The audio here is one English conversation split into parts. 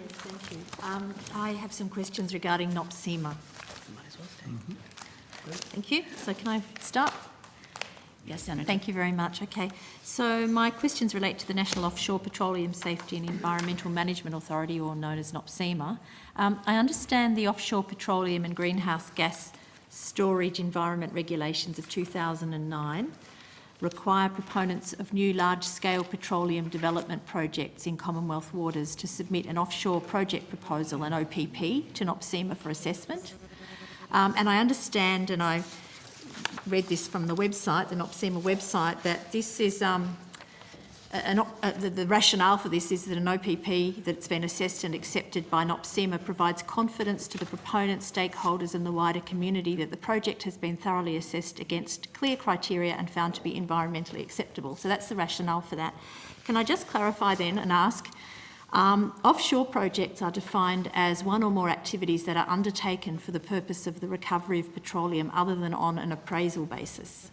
Yes, thank you. I have some questions regarding NOPSEMA. Might as well stay. Thank you. So can I start? Yes, Senator. Thank you very much. Okay. So my questions relate to the National Offshore Petroleum Safety and Environmental Management Authority, or known as NOPSEMA. I understand the Offshore Petroleum and Greenhouse Gas Storage Environment Regulations of 2009 require proponents of new large-scale petroleum development projects in Commonwealth waters to submit an offshore project proposal, an OPP, to NOPSEMA for assessment. And I understand, and I read this from the website, the NOPSEMA website, that this is the rationale for this is that an OPP that's been assessed and accepted by NOPSEMA provides confidence to the proponents, stakeholders and the wider community that the project has been thoroughly assessed against clear criteria and found to be environmentally acceptable. So that's the rationale for that. Can I just clarify then and ask, offshore projects are defined as one or more activities that are undertaken for the purpose of the recovery of petroleum other than on an appraisal basis.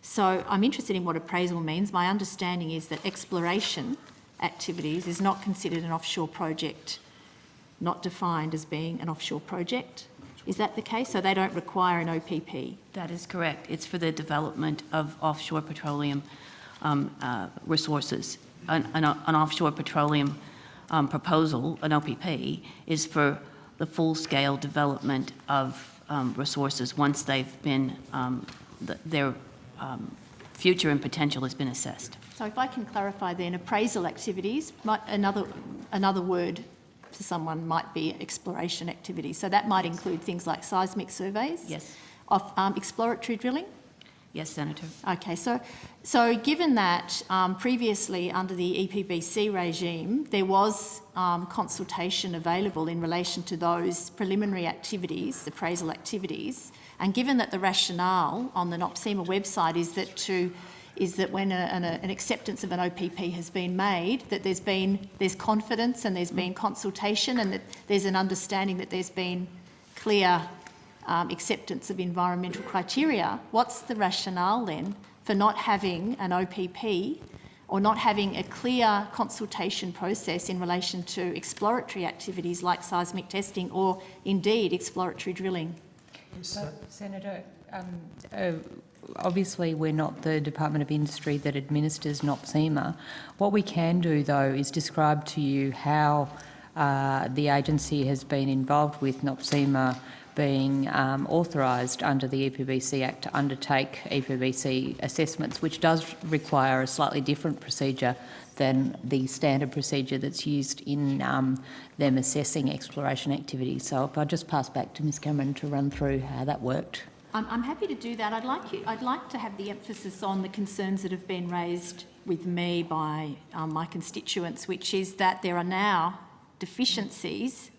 So I'm interested in what appraisal means. My understanding is that exploration activities is not considered an offshore project, not defined as being an offshore project. Is that the case? So they don't require an OPP? That is correct. It's for the development of offshore petroleum resources. An offshore petroleum proposal, an OPP, is for the full-scale development of resources once they've been, their future and potential has been assessed. So if I can clarify then, appraisal activities, another word to someone might be exploration activities. So that might include things like seismic surveys? Yes. Of exploratory drilling? Yes, Senator. Okay, so given that previously under the EPBC regime, there was consultation available in relation to those preliminary activities, appraisal activities, and given that the rationale on the NOPSEMA website is that when an acceptance of an OPP has been made, that there's confidence and there's been consultation and that there's an understanding that there's been clear acceptance of environmental criteria, what's the rationale then for not having an OPP or not having a clear consultation process in relation to exploratory activities like seismic testing or indeed exploratory drilling? Senator, obviously we're not the Department of Industry that administers NOPSEMA. What we can do though is describe to you how the agency has been involved with NOPSEMA being authorised under the EPBC Act to undertake EPBC assessments, which does require a slightly different procedure than the standard procedure that's used in them assessing exploration activities. So if I just pass back to Ms Cameron to run through how that worked. I'm happy to do that. I'd like to have the emphasis on the concerns that have been raised with me by my constituents, which is that there are now deficiencies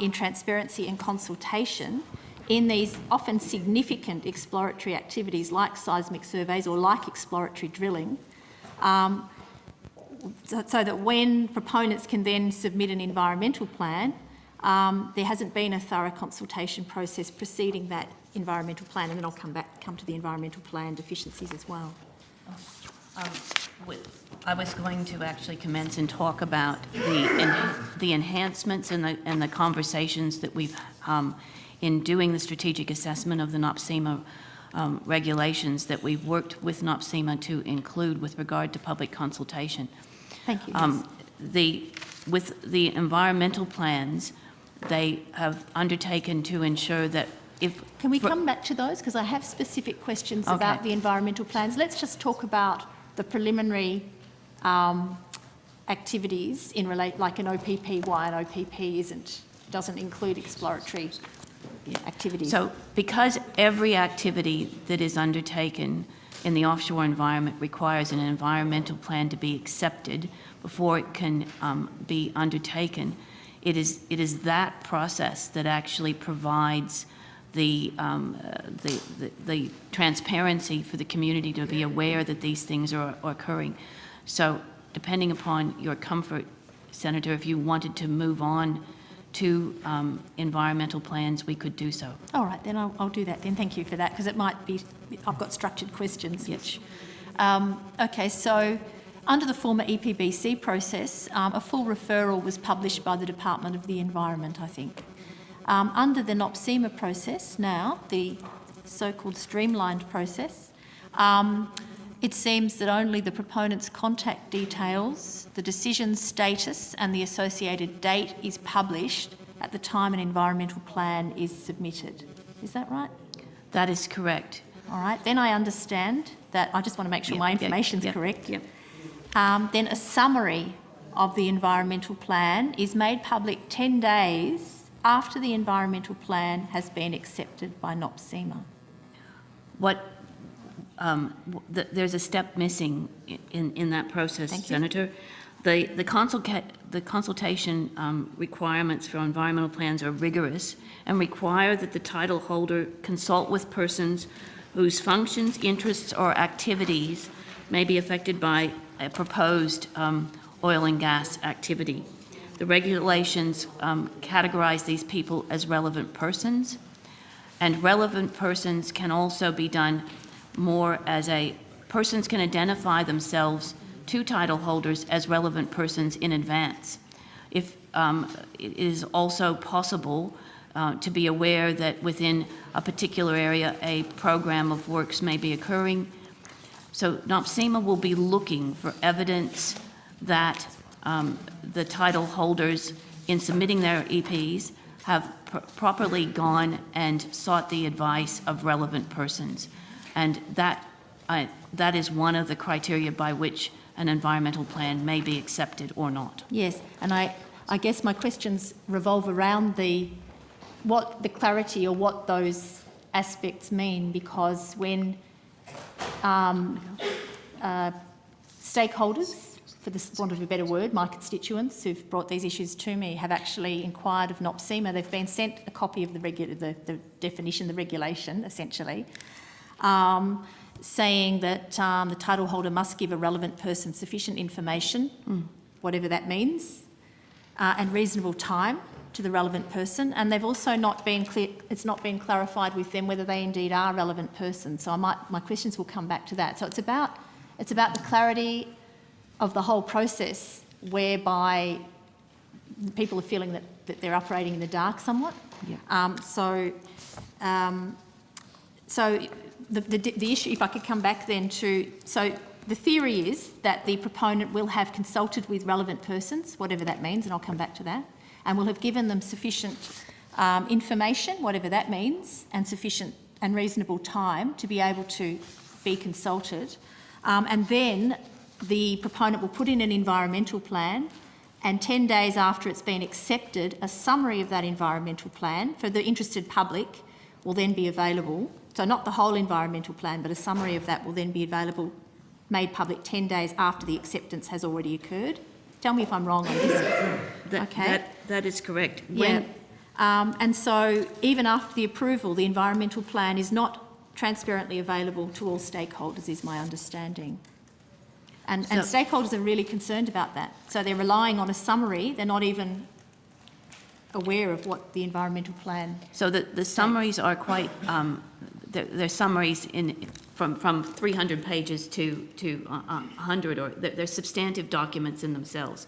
in transparency and consultation in these often significant exploratory activities like seismic surveys or like exploratory drilling, so that when proponents can then submit an environmental plan, there hasn't been a thorough consultation process preceding that environmental plan, and then I'll come to the environmental plan deficiencies as well. I was going to actually commence and talk about the enhancements and the conversations that we've in doing the strategic assessment of the NOPSEMA regulations that we've worked with NOPSEMA to include with regard to public consultation. Thank you. With the environmental plans, they have undertaken to ensure that if... Can we come back to those? Because I have specific questions about the environmental plans. Let's just talk about the preliminary activities in like an OPP, why an OPP doesn't include exploratory activities. So because every activity that is undertaken in the offshore environment requires an environmental plan to be accepted before it can be undertaken, it is that process that actually provides the transparency for the community to be aware that these things are occurring. So depending upon your comfort, Senator, if you wanted to move on to environmental plans, we could do so. All right, then I'll do that then. Thank you for that, because it might be, I've got structured questions. Yes. Okay, so under the former EPBC process, a full referral was published by the Department of the Environment, I think. Under the NOPSEMA process now, the so-called streamlined process, it seems that only the proponent's contact details, the decision status and the associated date is published at the time an environmental plan is submitted. Is that right? That is correct. All right, then I understand that. I just want to make sure my information's correct. Yep. Then a summary of the environmental plan is made public 10 days after the environmental plan has been accepted by NOPSEMA. There's a step missing in that process, Senator. The consultation requirements for environmental plans are rigorous and require that the title holder consult with persons whose functions, interests, or activities may be affected by a proposed oil and gas activity. The regulations categorize these people as relevant persons, and relevant persons can also be done more as persons can identify themselves to title holders as relevant persons in advance. If it is also possible to be aware that within a particular area a program of works may be occurring. So NOPSEMA will be looking for evidence that the title holders in submitting their EPs have properly gone and sought the advice of relevant persons. And that is one of the criteria by which an environmental plan may be accepted or not. Yes, and I guess my questions revolve around what the clarity or what those aspects mean, because when stakeholders, for the want of a better word, my constituents who've brought these issues to me have actually inquired of NOPSEMA, they've been sent a copy of the definition, the regulation, essentially, saying that the title holder must give a relevant person sufficient information, whatever that means, and reasonable time to the relevant person. And they've also not been clear, it's not been clarified with them whether they indeed are relevant persons. So my questions will come back to that. So it's about the clarity of the whole process, whereby people are feeling that they're operating in the dark somewhat. Yeah. So the issue, if I could come back then to, so the theory is that the proponent will have consulted with relevant persons, whatever that means, and I'll come back to that, and will have given them sufficient information, whatever that means, and sufficient and reasonable time to be able to be consulted. And then the proponent will put in an environmental plan, and 10 days after it's been accepted, a summary of that environmental plan for the interested public will then be available. So not the whole environmental plan, but a summary of that will then be available, made public 10 days after the acceptance has already occurred. Tell me if I'm wrong on this. That is correct. And so even after the approval, the environmental plan is not transparently available to all stakeholders, is my understanding. And stakeholders are really concerned about that. So they're relying on a summary. They're not even aware of what the environmental plan. So the summaries are quite, they're summaries from 300 pages to 100, or they're substantive documents in themselves.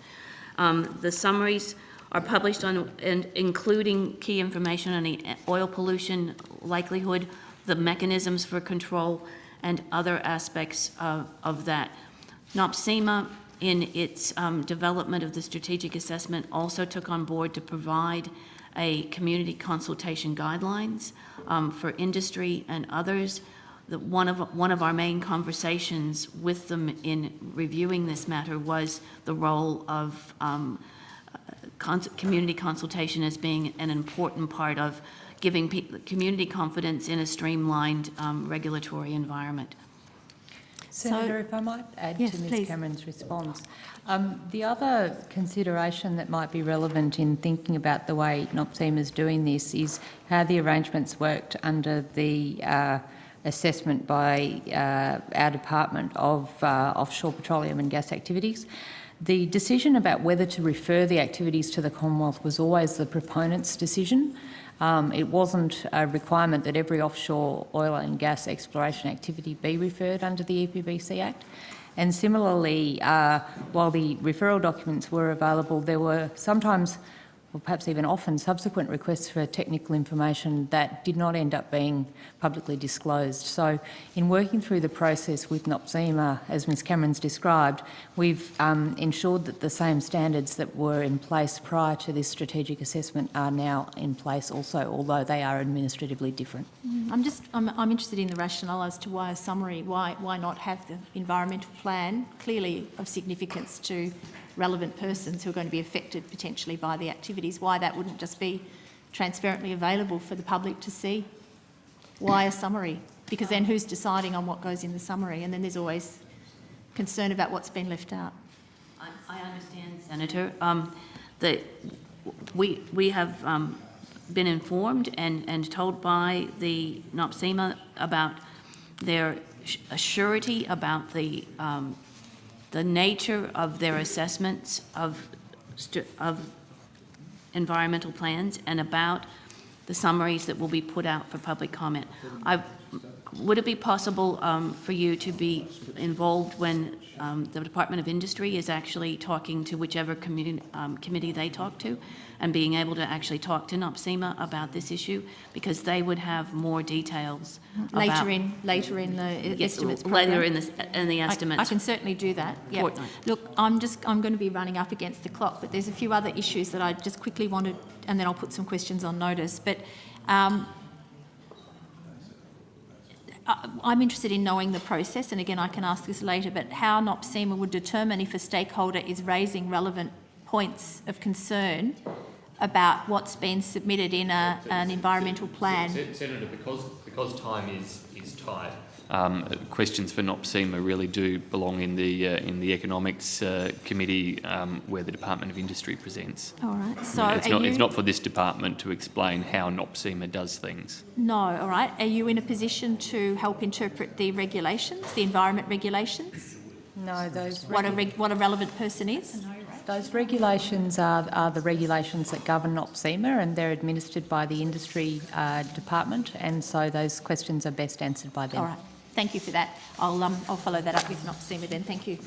The summaries are published on, and including key information on the oil pollution likelihood, the mechanisms for control, and other aspects of that. NOPSEMA, in its development of the strategic assessment, also took on board to provide a community consultation guidelines for industry and others. One of our main conversations with them in reviewing this matter was the role of community consultation as being an important part of giving community confidence in a streamlined regulatory environment. Senator, if I might add yes, to Ms please. Cameron's response. The other consideration that might be relevant in thinking about the way NOPSEMA is doing this is how the arrangements worked under the assessment by our Department of Offshore Petroleum and Gas Activities. The decision about whether to refer the activities to the Commonwealth was always the proponent's decision. It wasn't a requirement that every offshore oil and gas exploration activity be referred under the EPBC Act. And similarly, while the referral documents were available, there were sometimes, or perhaps even often, subsequent requests for technical information that did not end up being publicly disclosed. So in working through the process with NOPSEMA, as Ms Cameron's described, we've ensured that the same standards that were in place prior to this strategic assessment are now in place also, although they are administratively different. I'm interested in the rationale as to why a summary, why not have the environmental plan clearly of significance to relevant persons who are going to be affected potentially by the activities, why that wouldn't just be transparently available for the public to see. Why a summary? Because then who's deciding on what goes in the summary? And then there's always concern about what's been left out. I understand, Senator, that we have been informed and told by the NOPSEMA about their surety about the nature of their assessments of environmental plans and about the summaries that will be put out for public comment. Would it be possible for you to be involved when the Department of Industry is actually talking to whichever committee they talk to, and being able to actually talk to NOPSEMA about this issue, because they would have more details later in the estimates program? Later in the estimates. I can certainly do that. Yep. Fortnight. Look, I'm going to be running up against the clock, but there's a few other issues that I just quickly wanted, and then I'll put some questions on notice. But I'm interested in knowing the process, and again, I can ask this later, but how NOPSEMA would determine if a stakeholder is raising relevant points of concern about what's been submitted in an environmental plan. Senator, because time is tight, questions for NOPSEMA really do belong in the Economics Committee where the Department of Industry presents. All right. So it's not for this department to explain how NOPSEMA does things. No. All right. Are you in a position to help interpret the regulations, the environment regulations? No, those What a relevant person is? Those regulations are the regulations that govern NOPSEMA, and they're administered by the Industry Department, and so those questions are best answered by them. All right. Thank you for that. I'll follow that up with NOPSEMA then. Thank you.